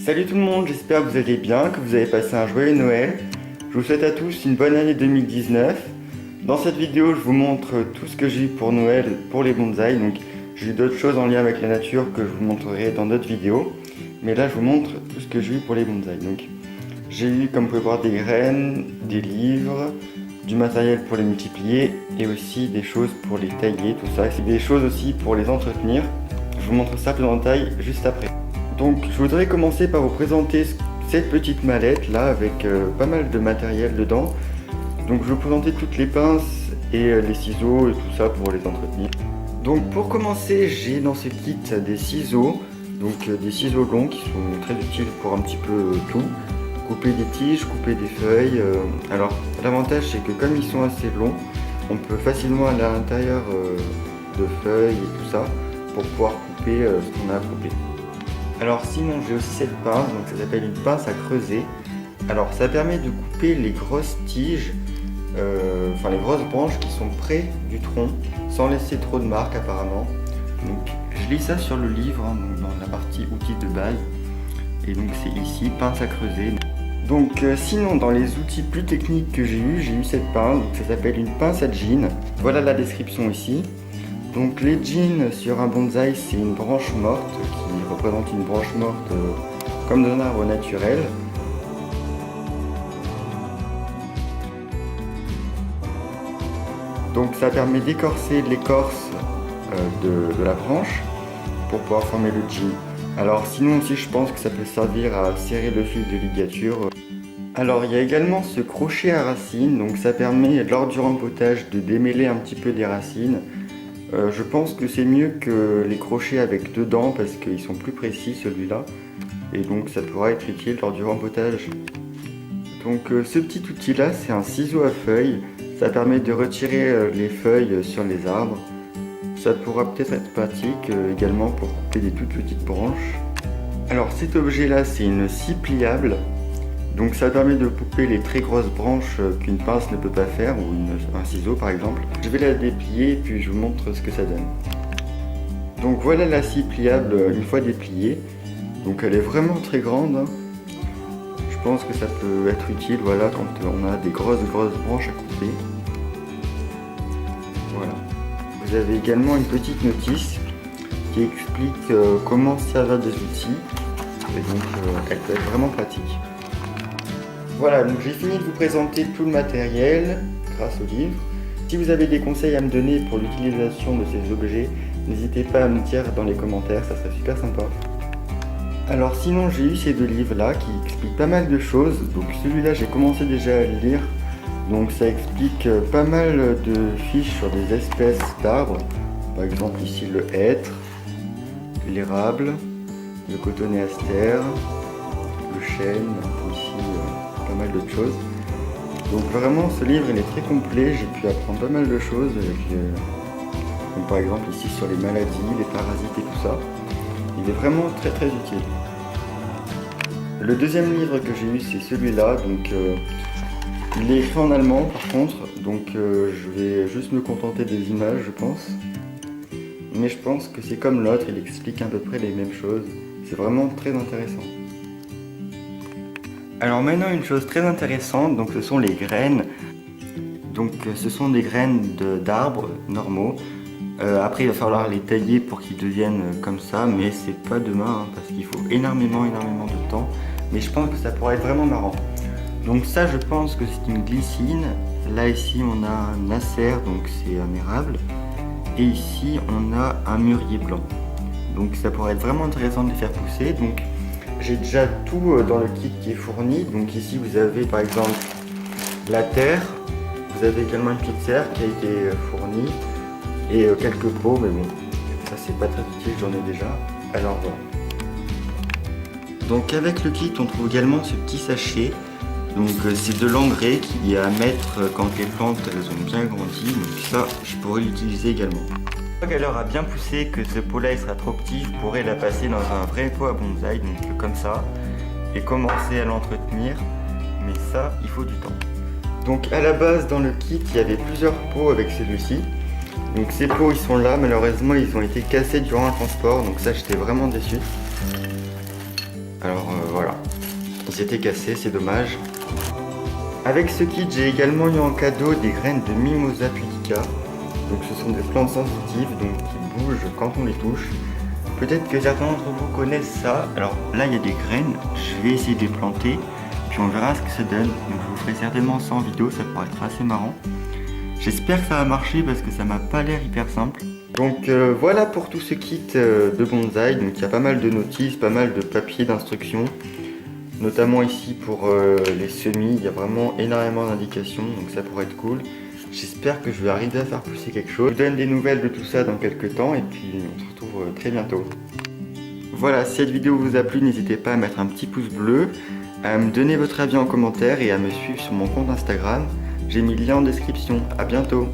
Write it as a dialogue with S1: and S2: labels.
S1: Salut tout le monde, j'espère que vous allez bien, que vous avez passé un joyeux Noël. Je vous souhaite à tous une bonne année 2019. Dans cette vidéo, je vous montre tout ce que j'ai eu pour Noël pour les bonsaïs. Donc j'ai eu d'autres choses en lien avec la nature que je vous montrerai dans d'autres vidéos. Mais là, je vous montre tout ce que j'ai eu pour les bonsaïs. Donc j'ai eu, comme vous pouvez voir, des graines, des livres, du matériel pour les multiplier et aussi des choses pour les tailler, tout ça. C'est des choses aussi pour les entretenir. Je vous montre ça plus en détail juste après. Donc je voudrais commencer par vous présenter cette petite mallette là avec pas mal de matériel dedans. Donc je vais vous présenter toutes les pinces et les ciseaux et tout ça pour les entretenir. Donc pour commencer, j'ai dans ce kit des ciseaux, donc des ciseaux longs qui sont très utiles pour un petit peu tout. Couper des tiges, couper des feuilles. Alors l'avantage c'est que comme ils sont assez longs, on peut facilement aller à l'intérieur de feuilles et tout ça pour pouvoir couper ce qu'on a à couper. Alors sinon j'ai aussi cette pince, donc ça s'appelle une pince à creuser. Alors ça permet de couper les grosses tiges, enfin les grosses branches qui sont près du tronc, sans laisser trop de marques apparemment. Donc je lis ça sur le livre, hein, donc dans la partie outils de base. Et donc c'est ici, pince à creuser. Donc sinon dans les outils plus techniques que j'ai eu cette pince, donc ça s'appelle une pince à jean. Voilà la description ici. Donc les jeans sur un bonsaï, c'est une branche morte qui représente une branche morte comme d'un arbre naturel. Donc ça permet d'écorcer l'écorce de la branche pour pouvoir former le jean. Alors sinon aussi je pense que ça peut servir à serrer le fil de ligature. Alors il y a également ce crochet à racines, donc ça permet lors du rempotage de démêler un petit peu des racines. Je pense que c'est mieux que les crochets avec deux dents parce qu'ils sont plus précis celui-là. Et donc ça pourra être utile lors du rempotage. Donc ce petit outil là c'est un ciseau à feuilles. Ça permet de retirer les feuilles sur les arbres. Ça pourra peut-être être pratique également pour couper des toutes petites branches. Alors cet objet là c'est une scie pliable. Donc ça permet de couper les très grosses branches qu'une pince ne peut pas faire, ou un ciseau par exemple. Je vais la déplier et puis je vous montre ce que ça donne. Donc voilà la scie pliable une fois dépliée. Donc elle est vraiment très grande. Je pense que ça peut être utile voilà, quand on a des grosses branches à couper. Voilà. Vous avez également une petite notice qui explique comment servir des outils. Et donc elle peut être vraiment pratique. Voilà, donc j'ai fini de vous présenter tout le matériel grâce au livre. Si vous avez des conseils à me donner pour l'utilisation de ces objets, n'hésitez pas à me dire dans les commentaires, ça serait super sympa. Alors sinon j'ai eu ces deux livres là qui expliquent pas mal de choses. Donc celui-là j'ai commencé déjà à le lire. Donc ça explique pas mal de fiches sur des espèces d'arbres. Par exemple ici le hêtre, l'érable, le cotonéaster, le chêne, ici pas mal d'autres choses. Donc vraiment ce livre il est très complet, j'ai pu apprendre pas mal de choses comme par exemple ici sur les maladies, les parasites et tout ça. Il est vraiment très utile. Le deuxième livre que j'ai eu c'est celui-là, donc il est écrit en allemand par contre, donc je vais juste me contenter des images je pense. Mais je pense que c'est comme l'autre, il explique à peu près les mêmes choses. C'est vraiment très intéressant. Alors maintenant une chose très intéressante, donc ce sont les graines. Donc ce sont des graines d'arbres normaux. Après il va falloir les tailler pour qu'ils deviennent comme ça, mais c'est pas demain hein, parce qu'il faut énormément de temps. Mais je pense que ça pourrait être vraiment marrant. Donc ça je pense que c'est une glycine. Là ici on a un acer, donc c'est un érable. Et ici on a un mûrier blanc. Donc ça pourrait être vraiment intéressant de les faire pousser. Donc j'ai déjà tout dans le kit qui est fourni. Donc ici vous avez par exemple la terre. Vous avez également une petite serre qui a été fournie. Et quelques pots, mais bon, ça c'est pas très utile, j'en ai déjà. Alors voilà. Donc avec le kit on trouve également ce petit sachet. Donc c'est de l'engrais qui est à mettre quand les plantes elles ont bien grandi. Donc ça je pourrais l'utiliser également. Une fois qu'elle aura bien poussé, que ce pot là il sera trop petit, je pourrais la passer dans un vrai pot à bonsaï, donc comme ça, et commencer à l'entretenir, mais ça il faut du temps. Donc à la base dans le kit il y avait plusieurs pots avec celui-ci. Donc ces pots ils sont là, malheureusement ils ont été cassés durant le transport, donc ça j'étais vraiment déçu. Alors voilà, ils étaient cassés, c'est dommage. Avec ce kit, j'ai également eu en cadeau des graines de Mimosa pudica. Donc ce sont des plantes sensitives donc qui bougent quand on les touche. Peut-être que certains d'entre vous connaissent ça. Alors là il y a des graines, je vais essayer de les planter, puis on verra ce que ça donne. Donc je vous ferai certainement ça en vidéo, ça pourrait être assez marrant. J'espère que ça va marcher parce que ça m'a pas l'air hyper simple. Donc voilà pour tout ce kit de bonsaï. Donc il y a pas mal de notices, pas mal de papiers d'instructions. Notamment ici pour les semis, il y a vraiment énormément d'indications, donc ça pourrait être cool. J'espère que je vais arriver à faire pousser quelque chose. Je vous donne des nouvelles de tout ça dans quelques temps et puis on se retrouve très bientôt. Voilà, si cette vidéo vous a plu, n'hésitez pas à mettre un petit pouce bleu, à me donner votre avis en commentaire et à me suivre sur mon compte Instagram. J'ai mis le lien en description. À bientôt.